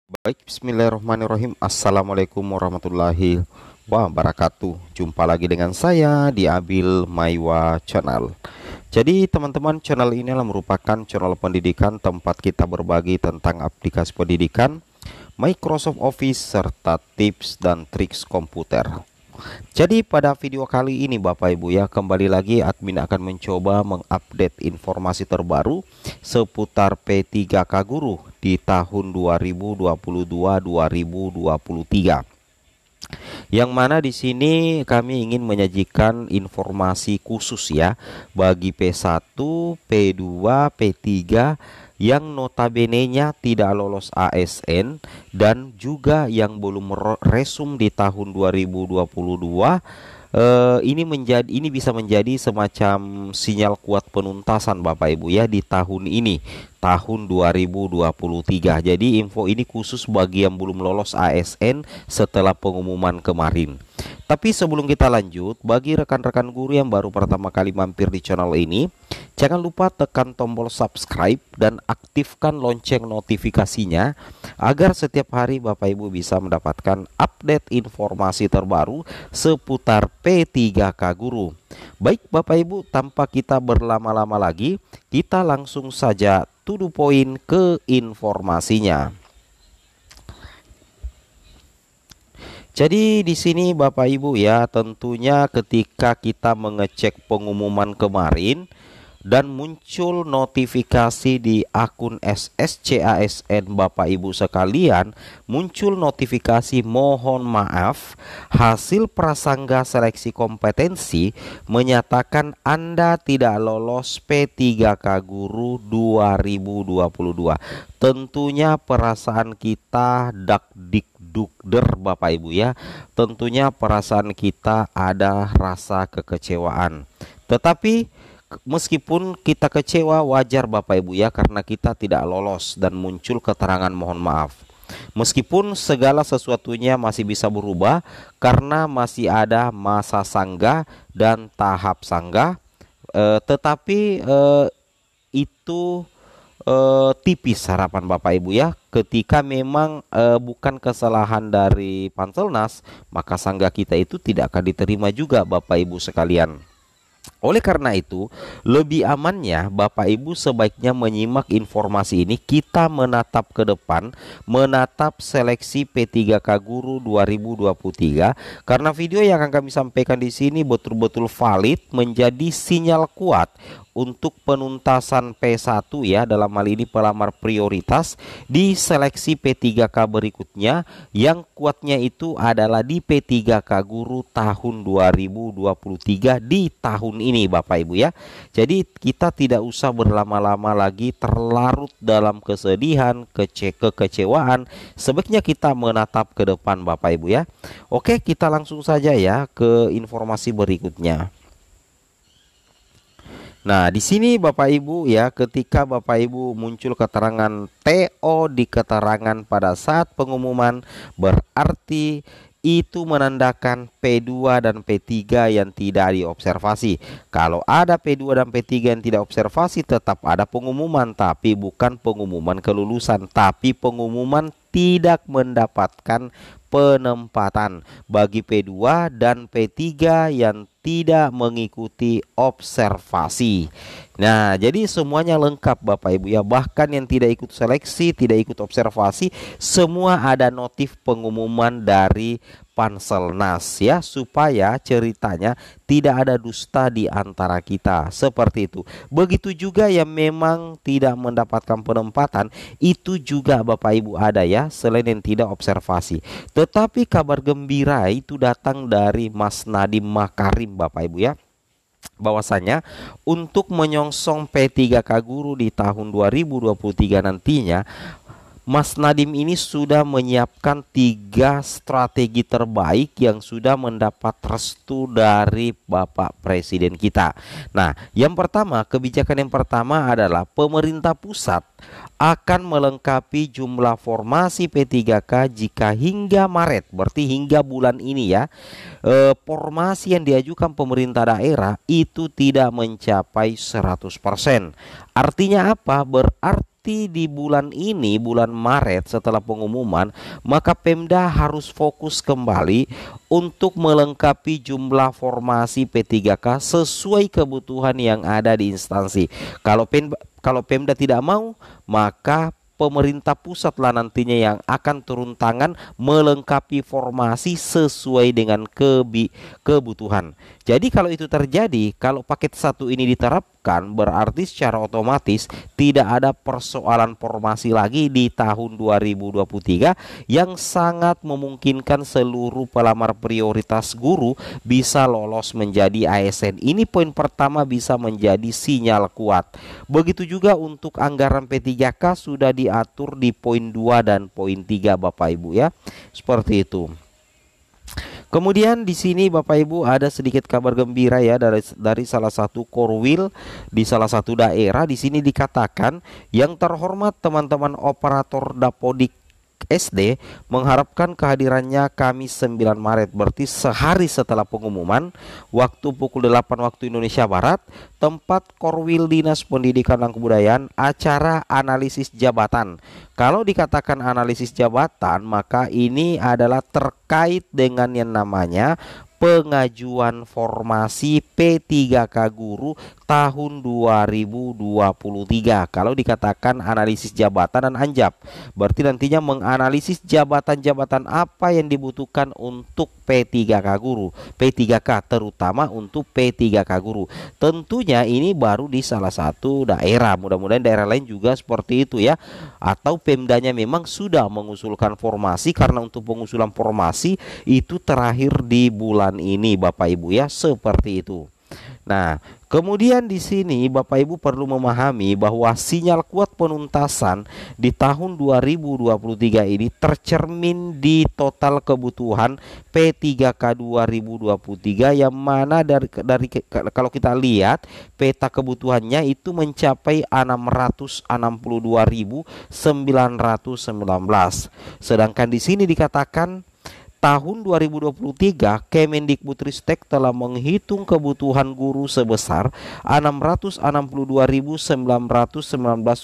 Baik, bismillahirrahmanirrahim. Assalamualaikum warahmatullahi wabarakatuh. Jumpa lagi dengan saya di Abil Maiwa Channel. Jadi teman-teman, channel ini adalah merupakan channel pendidikan tempat kita berbagi tentang aplikasi pendidikan, Microsoft Office, serta tips dan triks komputer. Jadi pada video kali ini Bapak Ibu ya, kembali lagi admin akan mencoba mengupdate informasi terbaru seputar P3K Guru di tahun 2022-2023. Yang mana di sini kami ingin menyajikan informasi khusus ya bagi P1, P2, P3 yang notabene-nya tidak lolos ASN dan juga yang belum resum di tahun 2022. Ini bisa menjadi semacam sinyal kuat penuntasan Bapak Ibu ya di tahun ini, tahun 2023. Jadi info ini khusus bagi yang belum lolos ASN setelah pengumuman kemarin. Tapi sebelum kita lanjut, bagi rekan-rekan guru yang baru pertama kali mampir di channel ini, jangan lupa tekan tombol subscribe dan aktifkan lonceng notifikasinya agar setiap hari Bapak Ibu bisa mendapatkan update informasi terbaru seputar P3K Guru. Baik Bapak Ibu, tanpa kita berlama-lama lagi, kita langsung saja to the point ke informasinya. Jadi di sini Bapak Ibu ya, tentunya ketika kita mengecek pengumuman kemarin dan muncul notifikasi di akun SSCASN Bapak Ibu sekalian, muncul notifikasi mohon maaf, hasil prasangga seleksi kompetensi menyatakan Anda tidak lolos P3K Guru 2022. Tentunya perasaan kita dakdikdukder Bapak Ibu ya. Tentunya perasaan kita ada rasa kekecewaan. Tetapi meskipun kita kecewa, wajar Bapak Ibu ya, karena kita tidak lolos dan muncul keterangan mohon maaf. Meskipun segala sesuatunya masih bisa berubah karena masih ada masa sanggah dan tahap sanggah, tetapi itu tipis harapan Bapak Ibu ya. Ketika memang bukan kesalahan dari Panselnas, maka sanggah kita itu tidak akan diterima juga Bapak Ibu sekalian. Oleh karena itu, lebih amannya Bapak Ibu sebaiknya menyimak informasi ini. Kita menatap ke depan, menatap seleksi P3K Guru 2023, karena video yang akan kami sampaikan di sini betul-betul valid, menjadi sinyal kuat untuk penuntasan P1 ya, dalam hal ini pelamar prioritas di seleksi P3K berikutnya. Yang kuatnya itu adalah di P3K Guru tahun 2023 di tahun ini Bapak Ibu ya. Jadi kita tidak usah berlama-lama lagi terlarut dalam kesedihan, kekecewaan. Sebaiknya kita menatap ke depan Bapak Ibu ya. Oke, kita langsung saja ya ke informasi berikutnya. Nah, di sini Bapak Ibu ya, ketika Bapak Ibu muncul keterangan TO di keterangan pada saat pengumuman, berarti itu menandakan P2 dan P3 yang tidak diobservasi. Kalau ada P2 dan P3 yang tidak observasi, tetap ada pengumuman, tapi bukan pengumuman kelulusan, tapi pengumuman tidak mendapatkan penempatan bagi P2 dan P3 yang tidak mengikuti observasi. Nah, jadi semuanya lengkap Bapak Ibu ya. Bahkan yang tidak ikut seleksi, tidak ikut observasi, semua ada notif pengumuman dari Panselnas ya, supaya ceritanya tidak ada dusta di antara kita. Seperti itu. Begitu juga yang memang tidak mendapatkan penempatan, itu juga Bapak Ibu ada ya, selain yang tidak observasi. Tetapi kabar gembira itu datang dari Mas Nadiem Makarim Bapak Ibu ya, bahwasanya untuk menyongsong P3K Guru di tahun 2023 nantinya, Mas Nadiem ini sudah menyiapkan 3 strategi terbaik yang sudah mendapat restu dari Bapak Presiden kita. Nah, yang pertama, kebijakan yang pertama adalah pemerintah pusat akan melengkapi jumlah formasi P3K jika hingga Maret, berarti hingga bulan ini ya, formasi yang diajukan pemerintah daerah itu tidak mencapai 100%. Artinya apa? Berarti berarti di bulan ini, bulan Maret setelah pengumuman, maka Pemda harus fokus kembali untuk melengkapi jumlah formasi P3K sesuai kebutuhan yang ada di instansi. Kalau Pemda tidak mau, maka pemerintah pusat lah nantinya yang akan turun tangan melengkapi formasi sesuai dengan kebutuhan. Jadi kalau itu terjadi, kalau paket satu ini diterapkan, berarti secara otomatis tidak ada persoalan formasi lagi di tahun 2023 yang sangat memungkinkan seluruh pelamar prioritas guru bisa lolos menjadi ASN. Ini poin pertama, bisa menjadi sinyal kuat. Begitu juga untuk anggaran P3K sudah diatur di poin 2 dan poin 3 Bapak Ibu ya. Seperti itu. Kemudian di sini Bapak Ibu ada sedikit kabar gembira ya dari salah satu korwil di salah satu daerah. Di sini dikatakan, yang terhormat teman-teman operator Dapodik SD mengharapkan kehadirannya Kamis 9 Maret, berarti sehari setelah pengumuman, waktu pukul 8 waktu Indonesia Barat, tempat Korwil Dinas Pendidikan dan Kebudayaan, acara analisis jabatan. Kalau dikatakan analisis jabatan, maka ini adalah terkait dengan yang namanya pengajuan formasi P3K guru tahun 2023. Kalau dikatakan analisis jabatan dan anjap, berarti nantinya menganalisis jabatan-jabatan apa yang dibutuhkan untuk P3K guru, P3K terutama untuk P3K guru. Tentunya ini baru di salah satu daerah, mudah-mudahan daerah lain juga seperti itu ya. Atau Pemdanya memang sudah mengusulkan formasi, karena untuk pengusulan formasi itu terakhir di bulan ini Bapak Ibu ya, seperti itu. Nah, kemudian di sini Bapak Ibu perlu memahami bahwa sinyal kuat penuntasan di tahun 2023 ini tercermin di total kebutuhan P3K 2023, yang mana dari kalau kita lihat peta kebutuhannya itu mencapai 662.919. Sedangkan di sini dikatakan tahun 2023 Kemendikbudristek telah menghitung kebutuhan guru sebesar 662.919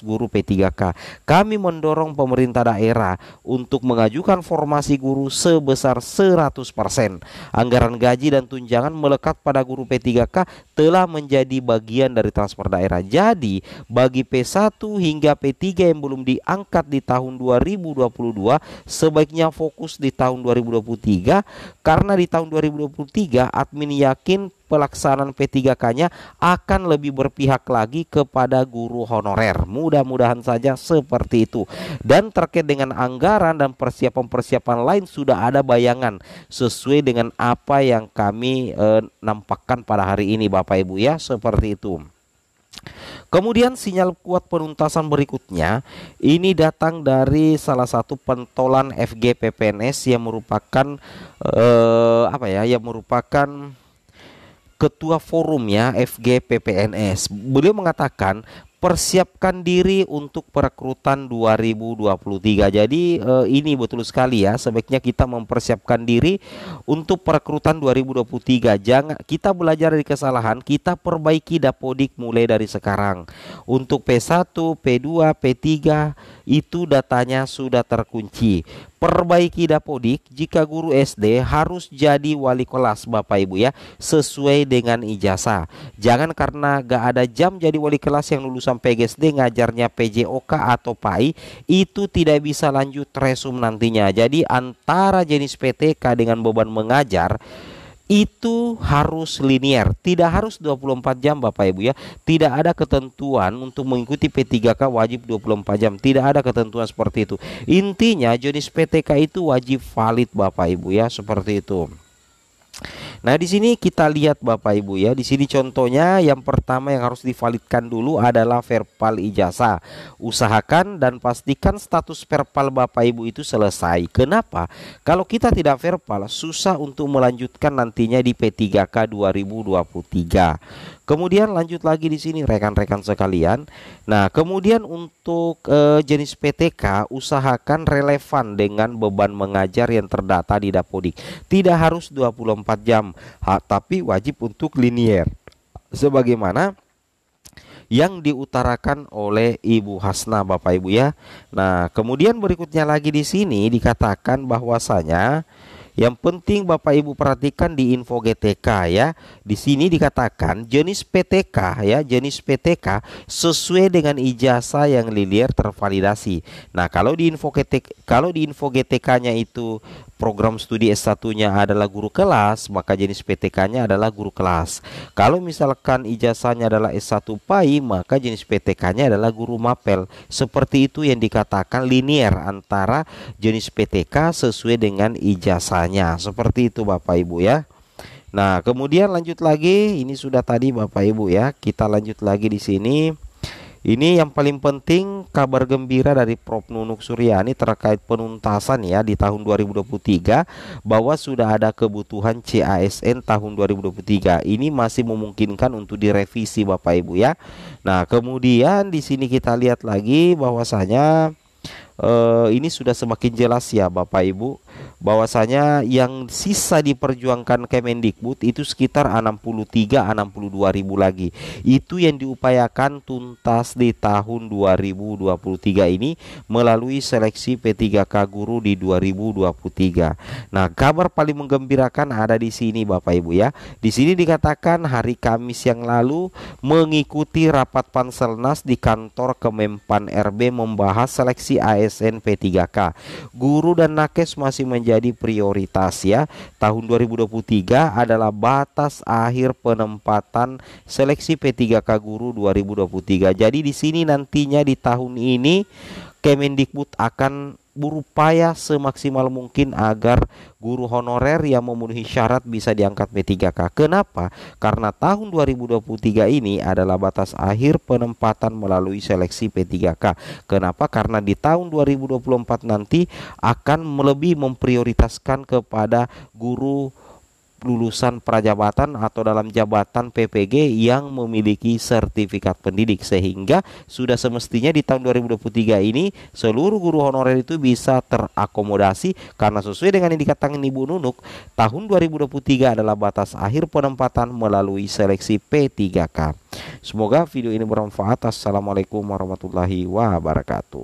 guru P3K. Kami mendorong pemerintah daerah untuk mengajukan formasi guru sebesar 100%. Anggaran gaji dan tunjangan melekat pada guru P3K telah menjadi bagian dari transfer daerah. Jadi bagi P1 hingga P3 yang belum diangkat di tahun 2022, sebaiknya fokus di tahun 2023, karena di tahun 2023 admin yakin pelaksanaan P3K-nya akan lebih berpihak lagi kepada guru honorer. Mudah-mudahan saja seperti itu. Dan terkait dengan anggaran dan persiapan-persiapan lain sudah ada bayangan sesuai dengan apa yang kami nampakkan pada hari ini Bapak Ibu ya, seperti itu. Kemudian sinyal kuat penuntasan berikutnya ini datang dari salah satu pentolan FGPPNS yang merupakan yang merupakan ketua forumnya FGPPNS. Beliau mengatakan, persiapkan diri untuk perekrutan 2023. Jadi ini betul sekali ya, sebaiknya kita mempersiapkan diri untuk perekrutan 2023. Jangan kita belajar dari kesalahan, kita perbaiki Dapodik mulai dari sekarang. Untuk P1, P2, P3 itu datanya sudah terkunci. Perbaiki Dapodik, jika guru SD harus jadi wali kelas Bapak Ibu ya, sesuai dengan ijazah. Jangan karena gak ada jam jadi wali kelas yang lulusan PGSD ngajarnya PJOK atau PAI, itu tidak bisa lanjut resum nantinya. Jadi antara jenis PTK dengan beban mengajar itu harus linier, tidak harus 24 jam Bapak Ibu ya. Tidak ada ketentuan untuk mengikuti P3K wajib 24 jam, tidak ada ketentuan seperti itu. Intinya jenis PTK itu wajib valid Bapak Ibu ya, seperti itu. Nah, di sini kita lihat Bapak Ibu ya. Di sini contohnya yang pertama yang harus divalidkan dulu adalah verbal ijazah. Usahakan dan pastikan status verbal Bapak Ibu itu selesai. Kenapa? Kalau kita tidak verbal, susah untuk melanjutkan nantinya di P3K 2023. Kemudian lanjut lagi di sini rekan-rekan sekalian. Nah, kemudian untuk jenis PTK usahakan relevan dengan beban mengajar yang terdata di Dapodik. Tidak harus 24 jam, tapi wajib untuk linier. Sebagaimana yang diutarakan oleh Ibu Hasna, Bapak Ibu ya. Nah, kemudian berikutnya lagi di sini dikatakan bahwasanya yang penting Bapak Ibu perhatikan di info GTK ya. Di sini dikatakan jenis PTK ya, jenis PTK sesuai dengan ijazah yang linear tervalidasi. Nah, kalau di info GTK-nya itu program studi S1-nya adalah guru kelas, maka jenis PTK-nya adalah guru kelas. Kalau misalkan ijazahnya adalah S1 PAI, maka jenis PTK-nya adalah guru mapel. Seperti itu yang dikatakan linear antara jenis PTK sesuai dengan ijazahnya. Seperti itu Bapak Ibu ya. Nah, kemudian lanjut lagi, ini sudah tadi Bapak Ibu ya. Kita lanjut lagi di sini. Ini yang paling penting kabar gembira dari Prof Nunuk Suryani terkait penuntasan ya di tahun 2023 bahwa sudah ada kebutuhan CASN tahun 2023. Ini masih memungkinkan untuk direvisi Bapak Ibu ya. Nah, kemudian di sini kita lihat lagi bahwasanya ini sudah semakin jelas ya Bapak Ibu bahwasanya yang sisa diperjuangkan Kemendikbud itu sekitar 63-62 ribu lagi. Itu yang diupayakan tuntas di tahun 2023 ini melalui seleksi P3K guru di 2023. Nah, kabar paling menggembirakan ada di sini Bapak Ibu ya. Di sini dikatakan hari Kamis yang lalu mengikuti rapat Panselnas di kantor Kemenpan RB membahas seleksi ASN P3K. Guru dan nakes masih menjadi prioritas ya. Tahun 2023 adalah batas akhir penempatan seleksi P3K guru 2023. Jadi di sini nantinya di tahun ini Kemendikbud akan berupaya semaksimal mungkin agar guru honorer yang memenuhi syarat bisa diangkat P3K. Kenapa? Karena tahun 2023 ini adalah batas akhir penempatan melalui seleksi P3K. Kenapa? Karena di tahun 2024 nanti akan lebih memprioritaskan kepada guru lulusan prajabatan atau dalam jabatan PPG yang memiliki sertifikat pendidik, sehingga sudah semestinya di tahun 2023 ini seluruh guru honorer itu bisa terakomodasi karena sesuai dengan yang dikatakan Ibu Nunuk, tahun 2023 adalah batas akhir penempatan melalui seleksi P3K. Semoga video ini bermanfaat. Assalamualaikum warahmatullahi wabarakatuh.